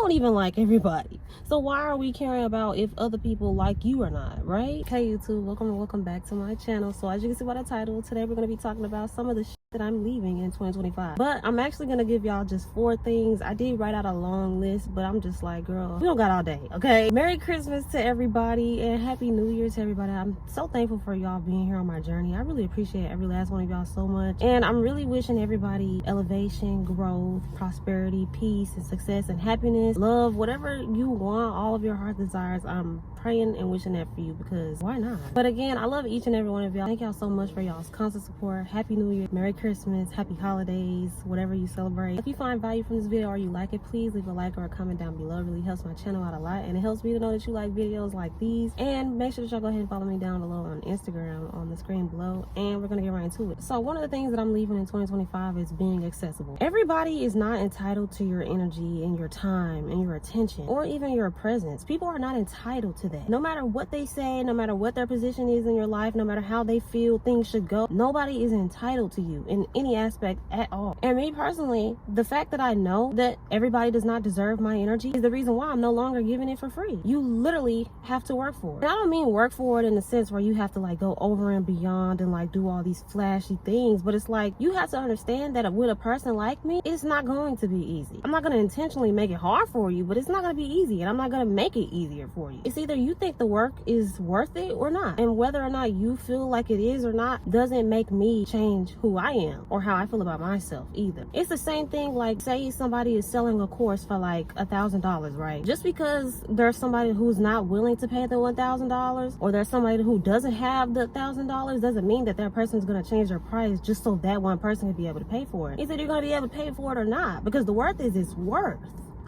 don't even like everybody. So why are we caring about if other people like you or not, right? Hey YouTube, welcome back to my channel. So as you can see by the title, today we're going to be talking about some of the shit that I'm leaving in 2025. But I'm actually going to give y'all just 4 things. I did write out a long list, but I'm just like, girl, we don't got all day, okay? Merry Christmas to everybody and Happy New Year to everybody. I'm so thankful for y'all being here on my journey. I really appreciate every last one of y'all so much. And I'm really wishing everybody elevation, growth, prosperity, peace, and success, and happiness, love, whatever you want, all of your heart desires. I'm praying and wishing that for you, because why not? But again, I love each and every one of y'all. Thank y'all so much for y'all's constant support. Happy New Year, Merry Christmas, Happy Holidays, whatever you celebrate. If you find value from this video or you like it, please leave a like or a comment down below. It really helps my channel out a lot, and it helps me to know that you like videos like these. And make sure that y'all go ahead and follow me down below on Instagram on the screen below, and we're gonna get right into it. So one of the things that I'm leaving in 2025 is being accessible. Everybody is not entitled to your energy and your time and your attention or even your presence. People are not entitled to that. No matter what they say, no matter what their position is in your life, no matter how they feel things should go, nobody is entitled to you in any aspect at all. And me personally, the fact that I know that everybody does not deserve my energy is the reason why I'm no longer giving it for free. You literally have to work for it. And I don't mean work for it in the sense where you have to like go over and beyond and like do all these flashy things, but it's like you have to understand that with a person like me, it's not going to be easy. I'm not going to intentionally make it hard for you, but it's not going to be easy, and I'm not going to make it easier for you. It's either you think the work is worth it or not, and whether or not you feel like it is or not doesn't make me change who I am or how I feel about myself either. It's the same thing, like say somebody is selling a course for like $1,000, right? Just because there's somebody who's not willing to pay the $1,000, or there's somebody who doesn't have the $1,000, doesn't mean that that person's going to change their price just so that one person can be able to pay for it. Either you're going to be able to pay for it or not, because the worth is its worth.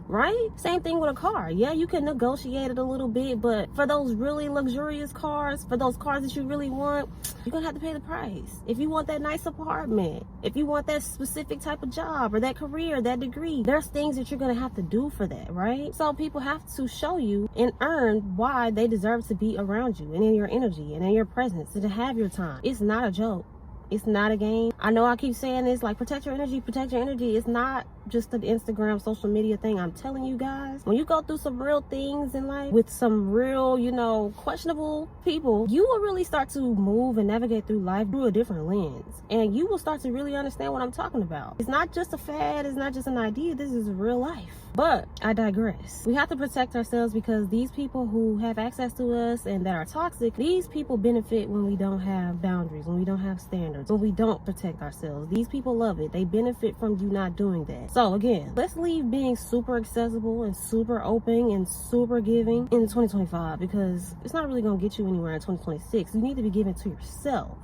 Right? Same thing with a car. Yeah, you can negotiate it a little bit, but for those really luxurious cars, for those cars that you really want, you're gonna have to pay the price. If you want that nice apartment, if you want that specific type of job or that career, that degree, there's things that you're gonna have to do for that, right? So people have to show you and earn why they deserve to be around you and in your energy and in your presence and to have your time. It's not a joke. It's not a game. I know I keep saying this, like protect your energy, protect your energy. It's not just an Instagram, social media thing. I'm telling you guys, when you go through some real things in life with some real, questionable people, you will really start to move and navigate through life through a different lens. And you will start to really understand what I'm talking about. It's not just a fad. It's not just an idea. This is real life. But I digress. We have to protect ourselves, because these people who have access to us and that are toxic, these people benefit when we don't have boundaries, when we don't have standards, when we don't protect ourselves. These people love it. They benefit from you not doing that. So again, let's leave being super accessible and super open and super giving in 2025, because it's not really going to get you anywhere in 2026. You need to be giving to yourself.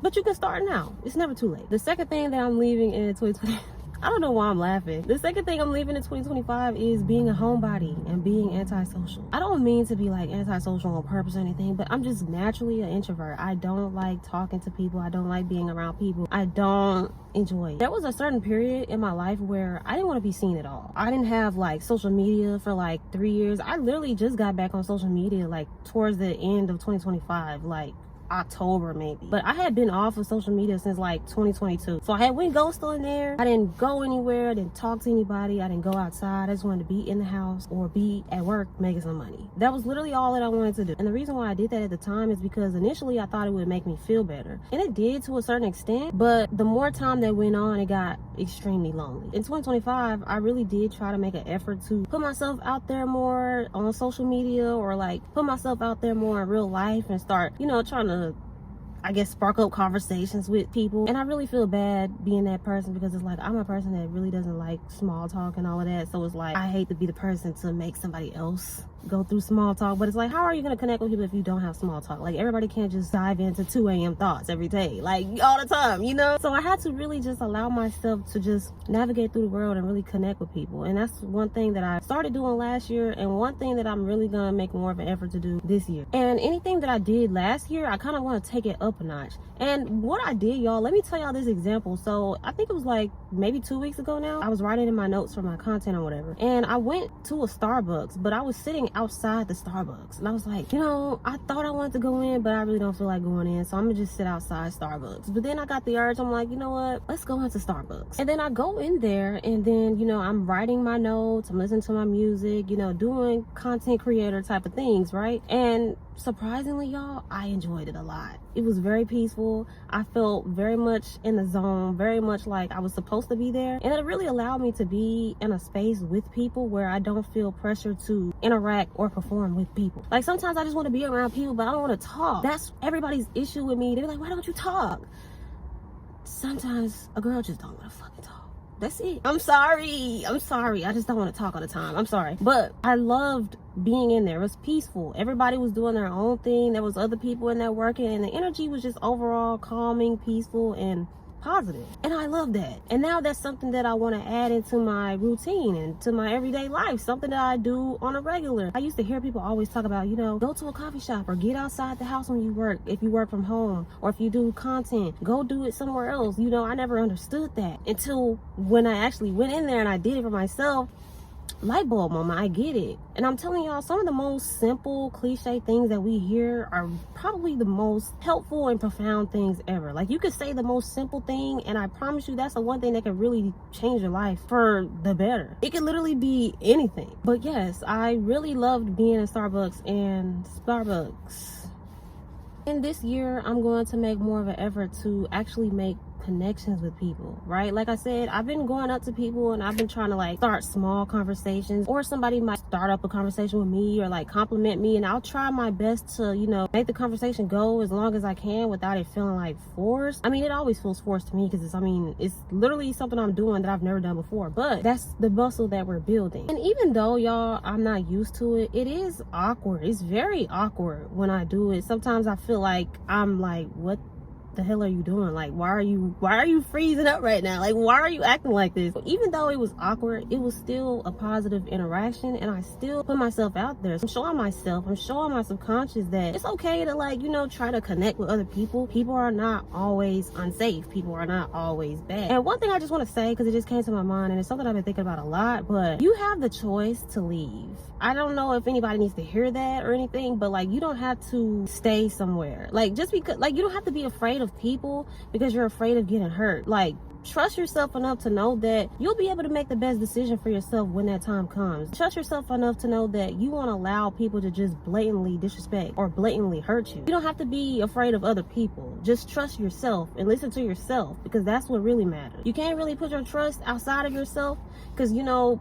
But you can start now. It's never too late. The second thing that I'm leaving in 2020, I don't know why I'm laughing. The second thing I'm leaving in 2025 is being a homebody and being antisocial. I don't mean to be like antisocial on purpose or anything, but I'm just naturally an introvert. I don't like talking to people. I don't like being around people. I don't enjoy it. There was a certain period in my life where I didn't want to be seen at all. I didn't have like social media for like 3 years. I literally just got back on social media like towards the end of 2025, like October maybe. But I had been off of social media since like 2022. So I had went ghost on there. I didn't go anywhere. I didn't talk to anybody. I didn't go outside. I just wanted to be in the house or be at work making some money. That was literally all that I wanted to do. And the reason why I did that at the time is because initially I thought it would make me feel better. And it did to a certain extent. But the more time that went on, it got extremely lonely. In 2025, I really did try to make an effort to put myself out there more on social media, or like put myself out there more in real life and start, trying to, I guess, spark up conversations with people. And I really feel bad being that person, because it's like I'm a person that really doesn't like small talk and all of that. So it's like I hate to be the person to make somebody else go through small talk. But it's like, how are you going to connect with people if you don't have small talk? Like, everybody can't just dive into 2 a.m. thoughts every day, like all the time, So I had to really just allow myself to just navigate through the world and really connect with people. And that's one thing that I started doing last year, and one thing that I'm really going to make more of an effort to do this year. And anything that I did last year, I kind of want to take it up up a notch. And what I did, y'all, let me tell y'all this example. So I think it was like maybe 2 weeks ago now. I was writing in my notes for my content or whatever, and I went to a Starbucks, but I was sitting outside the Starbucks, and I was like, I thought I wanted to go in, but I really don't feel like going in, so I'm gonna just sit outside Starbucks. But then I got the urge. I'm like, you know what, let's go into Starbucks. And then I go in there, and then I'm writing my notes, I'm listening to my music, doing content creator type of things, right? And surprisingly, y'all, I enjoyed it a lot. It was very peaceful. I felt very much in the zone, very much like I was supposed to be there, and it really allowed me to be in a space with people where I don't feel pressure to interact or perform with people. Like, sometimes I just want to be around people, but I don't want to talk. That's everybody's issue with me. They're like, why don't you talk? Sometimes a girl just don't want to fucking talk. That's it. I'm sorry. I just don't want to talk all the time. I'm sorry. But I loved being in there. It was peaceful. Everybody was doing their own thing. There was other people in there working, and the energy was just overall calming, peaceful, and positive. And I love that. And now that's something that I want to add into my routine and to my everyday life, something that I do on a regular. I used to hear people always talk about, go to a coffee shop or get outside the house when you work, if you work from home, or if you do content, go do it somewhere else. I never understood that until when I actually went in there and I did it for myself. Light bulb moment, I get it. And I'm telling y'all, some of the most simple cliche things that we hear are probably the most helpful and profound things ever. Like, you could say the most simple thing, and I promise you that's the one thing that can really change your life for the better. It could literally be anything. But yes, I really loved being in Starbucks. And this year, I'm going to make more of an effort to actually make connections with people, right? Like I said, I've been going up to people and I've been trying to start small conversations, or somebody might start up a conversation with me or compliment me, and I'll try my best to make the conversation go as long as I can without it feeling forced. I mean, it always feels forced to me because it's literally something I'm doing that I've never done before, but that's the muscle that we're building. And even though, y'all, I'm not used to it, it is awkward. It's very awkward when I do it. Sometimes I feel like I'm what the hell are you doing? Why are you freezing up right now? Why are you acting like this? But even though it was awkward, it was still a positive interaction, and I still put myself out there. I'm showing myself, I'm showing my subconscious that it's okay to try to connect with other people. People are not always unsafe. People are not always bad. And one thing I just want to say, because it just came to my mind, and it's something I've been thinking about a lot, but you have the choice to leave. I don't know if anybody needs to hear that or anything, but you don't have to stay somewhere. Just because, you don't have to be afraid of people because you're afraid of getting hurt. Trust yourself enough to know that you'll be able to make the best decision for yourself when that time comes. Trust yourself enough to know that you won't allow people to just blatantly disrespect or blatantly hurt you. You don't have to be afraid of other people. Just trust yourself and listen to yourself, because that's what really matters. You can't really put your trust outside of yourself because,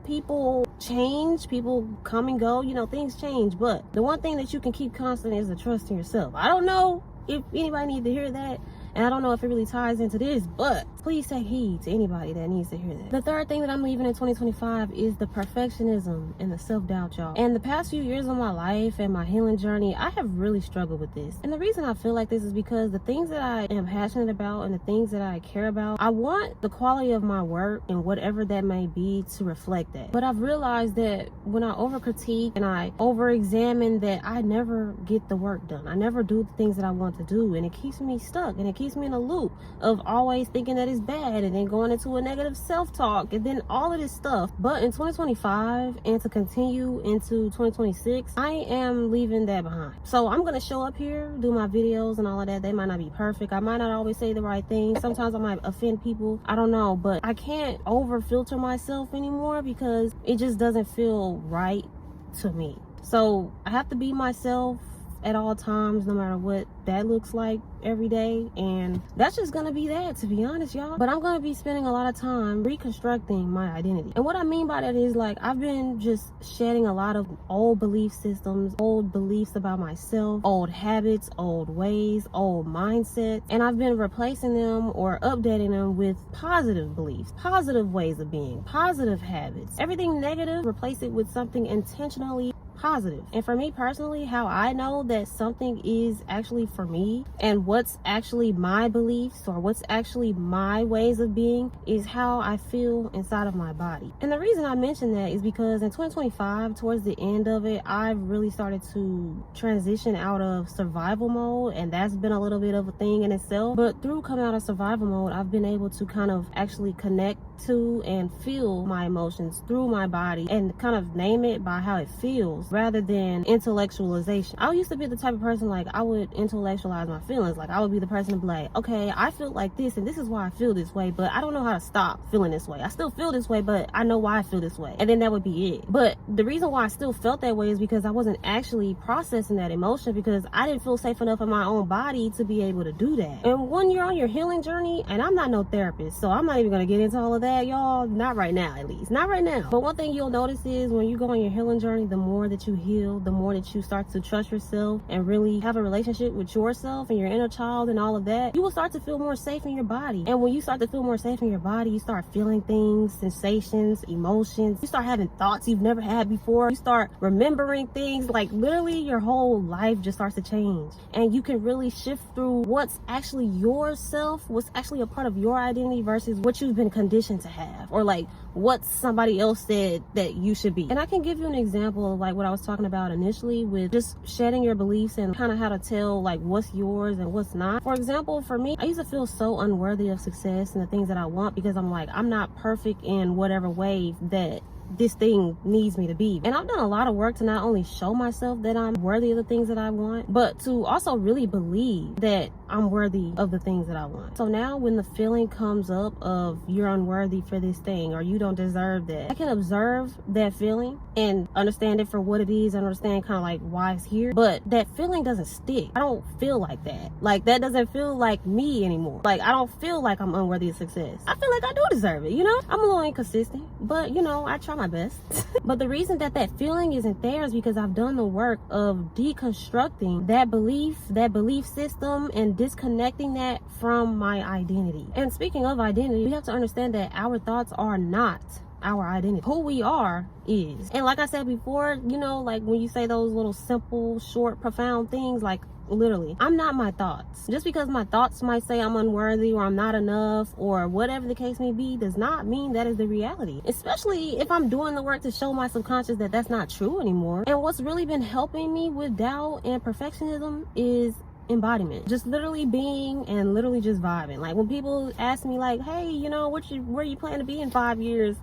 people change, people come and go, things change. But the one thing that you can keep constant is the trust in yourself. I don't know if anybody needs to hear that, and I don't know if it really ties into this, but please take heed to anybody that needs to hear that. The third thing that I'm leaving in 2025 is the perfectionism and the self-doubt, y'all. And the past few years of my life and my healing journey, I have really struggled with this. And the reason I feel like this is because the things that I am passionate about and the things that I care about, I want the quality of my work and whatever that may be to reflect that. But I've realized that when I over-critique and I over-examine, that I never get the work done. I never do the things that I want to do, and it keeps me stuck, and it keeps me in a loop of always thinking that it's bad, and then going into a negative self-talk, and then all of this stuff. But in 2025 and to continue into 2026, I am leaving that behind. So I'm gonna show up here, do my videos and all of that. They might not be perfect. I might not always say the right thing. Sometimes I might offend people. I don't know, but I can't over filter myself anymore because it just doesn't feel right to me. So I have to be myself at all times, no matter what that looks like every day, and that's just gonna be that, to be honest, y'all. But I'm gonna be spending a lot of time reconstructing my identity, and what I mean by that is I've been just shedding a lot of old belief systems, old beliefs about myself, old habits, old ways, old mindsets, and I've been replacing them or updating them with positive beliefs, positive ways of being, positive habits. Everything negative, replace it with something intentionally positive. And for me personally, how I know that something is actually for me and what's actually my beliefs or what's actually my ways of being is how I feel inside of my body. And the reason I mention that is because in 2025, towards the end of it, I've really started to transition out of survival mode, and that's been a little bit of a thing in itself. But through coming out of survival mode, I've been able to kind of actually connect to and feel my emotions through my body and kind of name it by how it feels rather than intellectualization. I used to be the type of person like I would intellectualize my feelings. Like I would be the person to be like, okay, I feel like this and this is why I feel this way, but I don't know how to stop feeling this way. I still feel this way, but I know why I feel this way. And then that would be it. But the reason why I still felt that way is because I wasn't actually processing that emotion because I didn't feel safe enough in my own body to be able to do that. And when you're on your healing journey, and I'm not no therapist, so I'm not even going to get into all of that, y'all. Not right now, at least. Not right now. But one thing you'll notice is when you go on your healing journey, the more that you heal, the more that you start to trust yourself and really have a relationship with yourself and your inner child and all of that, you will start to feel more safe in your body. And when you start to feel more safe in your body, you start feeling things, sensations, emotions. You start having thoughts you've never had before. You start remembering things. Like literally your whole life just starts to change. And you can really shift through what's actually yourself, what's actually a part of your identity versus what you've been conditioned to have, or like what somebody else said that you should be. And I can give you an example of like what I was talking about initially with just shedding your beliefs and kind of how to tell like what's yours and what's not. For example, for me, I used to feel so unworthy of success and the things that I want because I'm like, I'm not perfect in whatever way that this thing needs me to be. And I've done a lot of work to not only show myself that I'm worthy of the things that I want, but to also really believe that I'm worthy of the things that I want. So now when the feeling comes up of you're unworthy for this thing or you don't deserve that, I can observe that feeling and understand it for what it is and understand kind of like why it's here. But that feeling doesn't stick. I don't feel like that. Like that doesn't feel like me anymore. Like I don't feel like I'm unworthy of success. I feel like I do deserve it, you know? I'm a little inconsistent, but you know, I try my best. But the reason that feeling isn't there is because I've done the work of deconstructing that belief system and disconnecting that from my identity. And speaking of identity, we have to understand that our thoughts are not our identity. Who we are is. And like I said before, you know, like when you say those little simple, short, profound things, like literally, I'm not my thoughts. Just because my thoughts might say I'm unworthy or I'm not enough or whatever the case may be does not mean that is the reality. Especially if I'm doing the work to show my subconscious that that's not true anymore. And what's really been helping me with doubt and perfectionism is embodiment. Just literally being and literally just vibing. Like when people ask me like, hey, you know, where you plan to be in 5 years?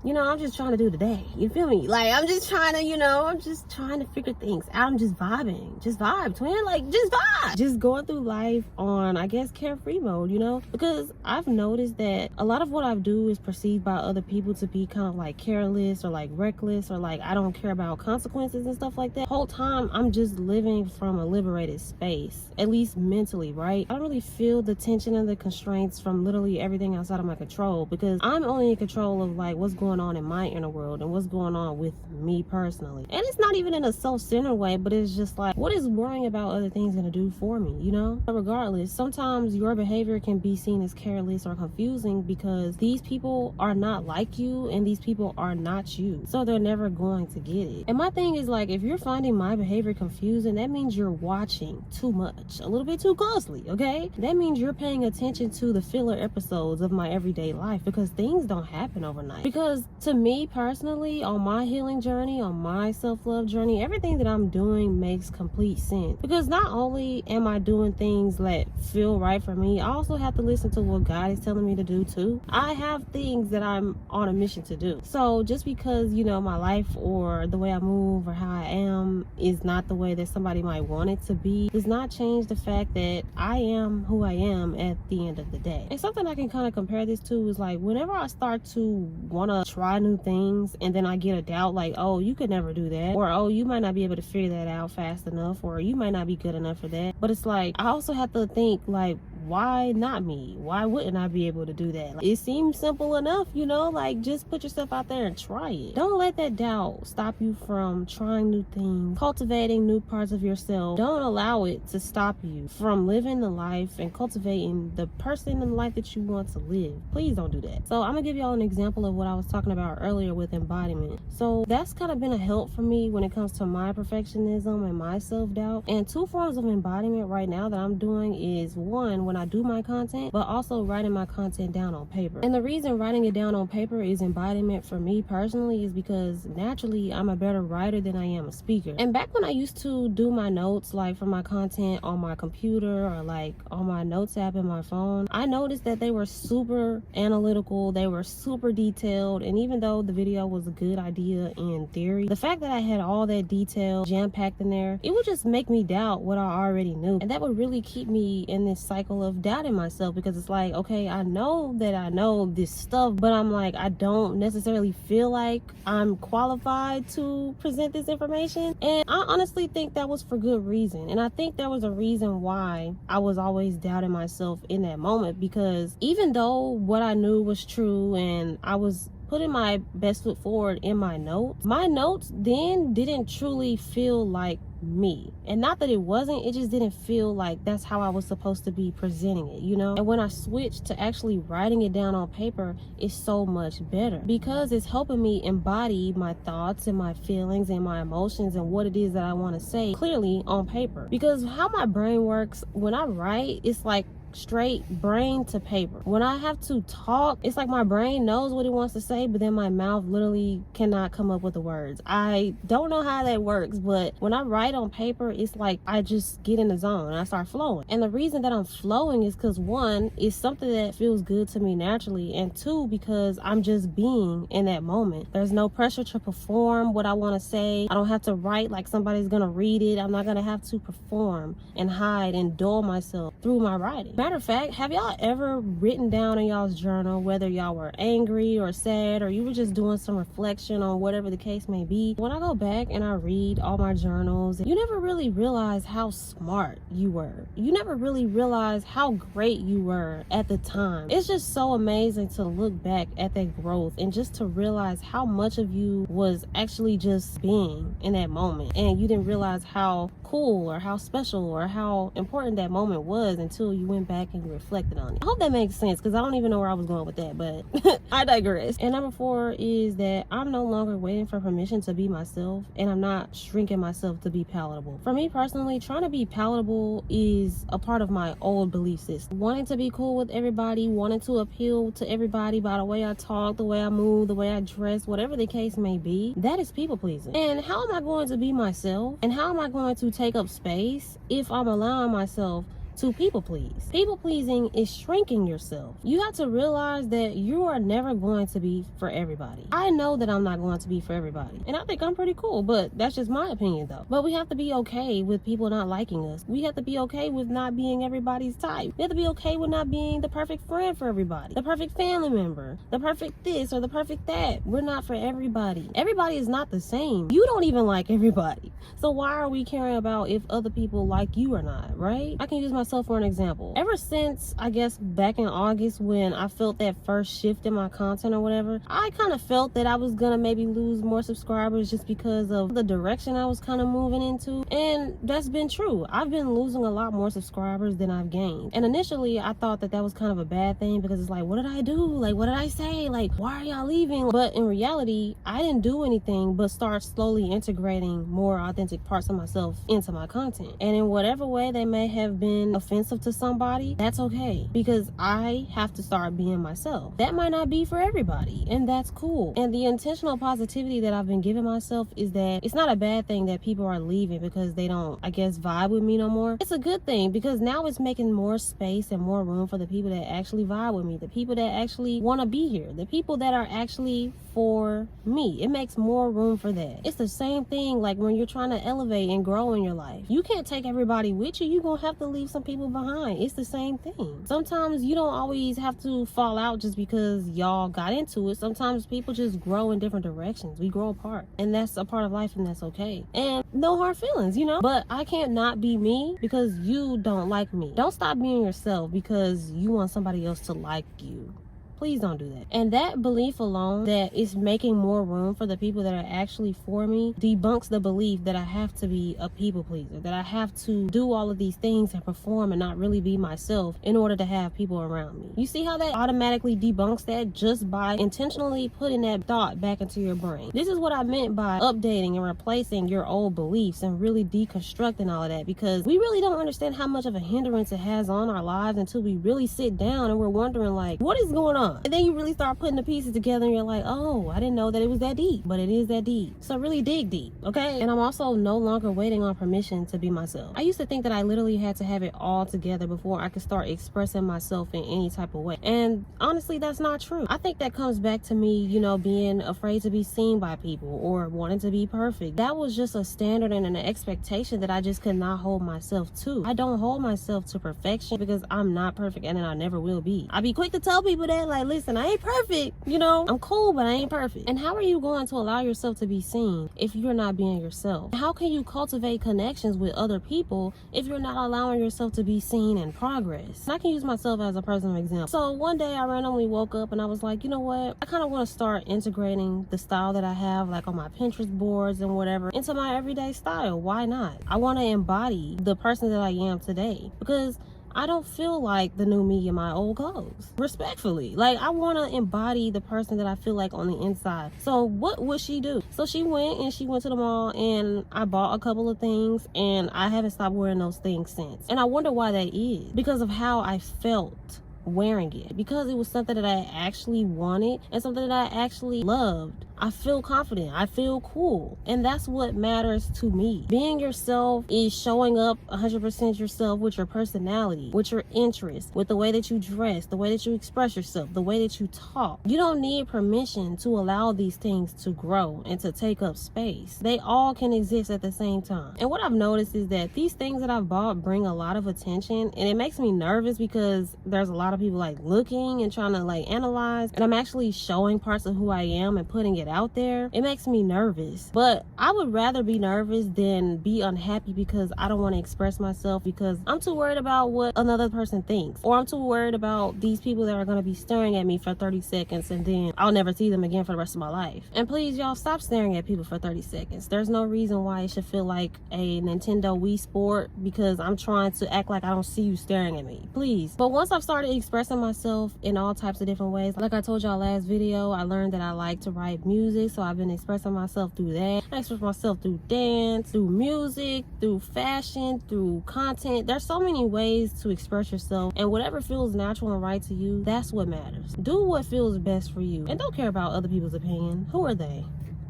You know, I'm just trying to do today. You feel me? Like, I'm just trying to, you know, I'm just trying to figure things out. I'm just vibing. Just vibe, twin. Like, just vibe. Just going through life on, I guess, carefree mode, you know? Because I've noticed that a lot of what I do is perceived by other people to be kind of like careless or like reckless or like I don't care about consequences and stuff like that. The whole time, I'm just living from a liberated space, at least mentally, right? I don't really feel the tension and the constraints from literally everything outside of my control because I'm only in control of like what's going on in my inner world and what's going on with me personally. And it's not even in a self-centered way, but it's just like, what is worrying about other things gonna do for me, you know? But regardless, sometimes your behavior can be seen as careless or confusing because these people are not like you and these people are not you, so they're never going to get it. And my thing is like, if you're finding my behavior confusing, that means you're watching too much, a little bit too closely, okay? That means you're paying attention to the filler episodes of my everyday life because things don't happen overnight. Because to me personally, on my healing journey, on my self-love journey, everything that I'm doing makes complete sense. Because not only am I doing things that feel right for me, I also have to listen to what God is telling me to do too. I have things that I'm on a mission to do. So just because, you know, my life or the way I move or how I am is not the way that somebody might want it to be, does not change the fact that I am who I am at the end of the day. And something I can kind of compare this to is like whenever I start to want to try new things and then I get a doubt like, oh, you could never do that, or oh, you might not be able to figure that out fast enough, or you might not be good enough for that. But it's like I also have to think like, why not me? Why wouldn't I be able to do that? Like, it seems simple enough, you know, like just put yourself out there and try it. Don't let that doubt stop you from trying new things, cultivating new parts of yourself. Don't allow it to stop you from living the life and cultivating the person and life that you want to live. Please don't do that. So I'm gonna give y'all an example of what I was talking about earlier with embodiment. So that's kind of been a help for me when it comes to my perfectionism and my self-doubt. And two forms of embodiment right now that I'm doing is, one, when I do my content, but also writing my content down on paper. And the reason writing it down on paper is embodiment for me personally is because naturally I'm a better writer than I am a speaker. And back when I used to do my notes, like for my content on my computer or like on my notes app in my phone, I noticed that they were super analytical, they were super detailed, and even though the video was a good idea in theory, the fact that I had all that detail jam-packed in there, it would just make me doubt what I already knew. And that would really keep me in this cycle of doubting myself, because it's like, okay, I know that I know this stuff, but I'm like, I don't necessarily feel like I'm qualified to present this information. And I honestly think that was for good reason. And I think there was a reason why I was always doubting myself in that moment, because even though what I knew was true and I was putting my best foot forward in my notes then didn't truly feel like me. And not that it wasn't, it just didn't feel like that's how I was supposed to be presenting it, you know? And when I switched to actually writing it down on paper, it's so much better, because it's helping me embody my thoughts and my feelings and my emotions and what it is that I want to say clearly on paper. Because how my brain works, when I write, it's like straight brain to paper. When I have to talk, it's like my brain knows what it wants to say, but then my mouth literally cannot come up with the words. I don't know how that works, but when I write on paper, it's like I just get in the zone and I start flowing. And the reason that I'm flowing is because, one, it's something that feels good to me naturally, and two, because I'm just being in that moment. There's no pressure to perform what I want to say. I don't have to write like somebody's gonna read it. I'm not gonna have to perform and hide and dull myself through my writing. Matter of fact, have y'all ever written down in y'all's journal, whether y'all were angry or sad, or you were just doing some reflection on whatever the case may be? When I go back and I read all my journals, you never really realize how smart you were. You never really realize how great you were at the time. It's just so amazing to look back at that growth and just to realize how much of you was actually just being in that moment, and you didn't realize how cool or how special or how important that moment was until you went back and you reflected on it. I hope that makes sense, because I don't even know where I was going with that, but I digress. And number 4 is that I'm no longer waiting for permission to be myself, and I'm not shrinking myself to be palatable. For me personally, trying to be palatable is a part of my old belief system. Wanting to be cool with everybody, wanting to appeal to everybody by the way I talk, the way I move, the way I dress, whatever the case may be, that is people pleasing. And how am I going to be myself? And how am I going to take up space if I'm allowing myself to people please? People pleasing is shrinking yourself. You have to realize that you are never going to be for everybody. I know that I'm not going to be for everybody, and I think I'm pretty cool, but that's just my opinion though. But we have to be okay with people not liking us. We have to be okay with not being everybody's type. We have to be okay with not being the perfect friend for everybody, the perfect family member, the perfect this or the perfect that. We're not for everybody. Everybody is not the same. You don't even like everybody. So why are we caring about if other people like you or not, right? I can use myself for an example. Ever since, I guess, back in August when I felt that first shift in my content or whatever, I kind of felt that I was gonna maybe lose more subscribers just because of the direction I was kind of moving into. And that's been true. I've been losing a lot more subscribers than I've gained. And initially, I thought that that was kind of a bad thing, because it's like, what did I do? Like, what did I say? Like, why are y'all leaving? But in reality, I didn't do anything but start slowly integrating more authentic parts of myself into my content. And in whatever way they may have been offensive to somebody, that's okay, because I have to start being myself. That might not be for everybody, and that's cool. And the intentional positivity that I've been giving myself is that it's not a bad thing that people are leaving because they don't, I guess, vibe with me no more. It's a good thing, because now it's making more space and more room for the people that actually vibe with me, the people that actually want to be here, the people that are actually for me. It makes more room for that. It's the same thing like when you're trying to elevate and grow in your life. You can't take everybody with you. You're gonna have to leave some people behind. It's the same thing. Sometimes you don't always have to fall out just because y'all got into it. Sometimes people just grow in different directions. We grow apart, and that's a part of life, and that's okay. And no hard feelings, you know. But I can't not be me because you don't like me. Don't stop being yourself because you want somebody else to like you. Please don't do that. And that belief alone, that it's making more room for the people that are actually for me, debunks the belief that I have to be a people pleaser, that I have to do all of these things and perform and not really be myself in order to have people around me. You see how that automatically debunks that just by intentionally putting that thought back into your brain. This is what I meant by updating and replacing your old beliefs and really deconstructing all of that, because we really don't understand how much of a hindrance it has on our lives until we really sit down and we're wondering like, what is going on? And then you really start putting the pieces together and you're like, oh, I didn't know that it was that deep, but it is that deep. So really dig deep, okay? And I'm also no longer waiting on permission to be myself. I used to think that I literally had to have it all together before I could start expressing myself in any type of way. And honestly, that's not true. I think that comes back to me, you know, being afraid to be seen by people or wanting to be perfect. That was just a standard and an expectation that I just could not hold myself to. I don't hold myself to perfection because I'm not perfect, and then I never will be. I be quick to tell people that, like, listen, I ain't perfect, you know, I'm cool, but I ain't perfect. And how are you going to allow yourself to be seen if you're not being yourself? How can you cultivate connections with other people if you're not allowing yourself to be seen and progress? And I can use myself as a personal example. So one day I randomly woke up and I was like, you know what, I kind of want to start integrating the style that I have like on my Pinterest boards and whatever into my everyday style. Why not? I want to embody the person that I am today, because I don't feel like the new me in my old clothes. Respectfully. Like, I want to embody the person that I feel like on the inside. So what would she do? So she went to the mall and I bought a couple of things, and I haven't stopped wearing those things since. And I wonder why that is. Because of how I felt wearing it, because it was something that I actually wanted and something that I actually loved. I feel confident, I feel cool, and that's what matters to me. Being yourself is showing up 100% yourself with your personality, with your interests, with the way that you dress, the way that you express yourself, the way that you talk. You don't need permission to allow these things to grow and to take up space. They all can exist at the same time. And what I've noticed is that these things that I've bought bring a lot of attention, and it makes me nervous because there's a lot of people like looking and trying to like analyze, and I'm actually showing parts of who I am and putting it out there. It makes me nervous, but I would rather be nervous than be unhappy because I don't want to express myself because I'm too worried about what another person thinks, or I'm too worried about these people that are going to be staring at me for 30 seconds and then I'll never see them again for the rest of my life. And please, y'all, stop staring at people for 30 seconds. There's no reason why it should feel like a Nintendo Wii Sport because I'm trying to act like I don't see you staring at me. Please. But once I've started expressing myself in all types of different ways, like I told y'all last video, I learned that I like to write music, so I've been expressing myself through that. I express myself through dance, through music, through fashion, through content. There's so many ways to express yourself, and whatever feels natural and right to you, that's what matters. Do what feels best for you, and don't care about other people's opinion. Who are they?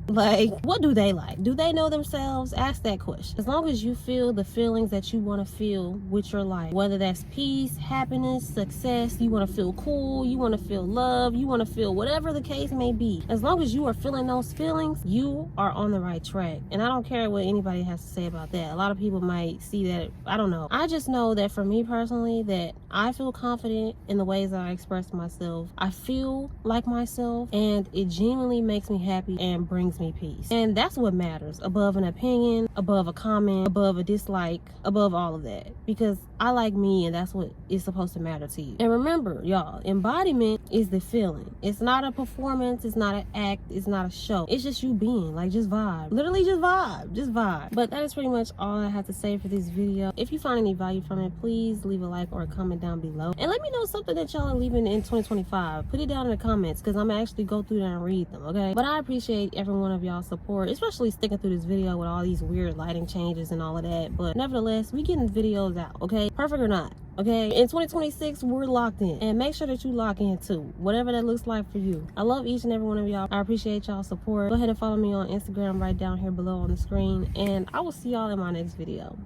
Like, what do they like? Do they know themselves? Ask that question. As long as you feel the feelings that you want to feel with your life, whether that's peace, happiness, success, you want to feel cool, you want to feel love, you want to feel whatever the case may be, as long as you are feeling those feelings, you are on the right track. And I don't care what anybody has to say about that. A lot of people might see that, I don't know. I just know that for me personally, that I feel confident in the ways that I express myself. I feel like myself, and it genuinely makes me happy and brings me peace. And that's what matters above an opinion, above a comment, above a dislike, above all of that, because I like me, and that's what is supposed to matter to you. And remember, y'all, embodiment is the feeling. It's not a performance, it's not an act, it's not a show. It's just you being, like, just vibe. Literally just vibe. But that is pretty much all I have to say for this video. If you find any value from it, please leave a like or a comment down below, and let me know something that y'all are leaving in 2025. Put it down in the comments, because I'm gonna actually go through there and read them, okay? But I appreciate every one of y'all's support, especially sticking through this video with all these weird lighting changes and all of that. But nevertheless, we getting videos out, okay? Perfect or not, okay? In 2026, we're locked in, and make sure that you lock in too, whatever that looks like for you. I love each and every one of y'all. I appreciate y'all's support. Go ahead and follow me on Instagram right down here below on the screen, and I will see y'all in my next video.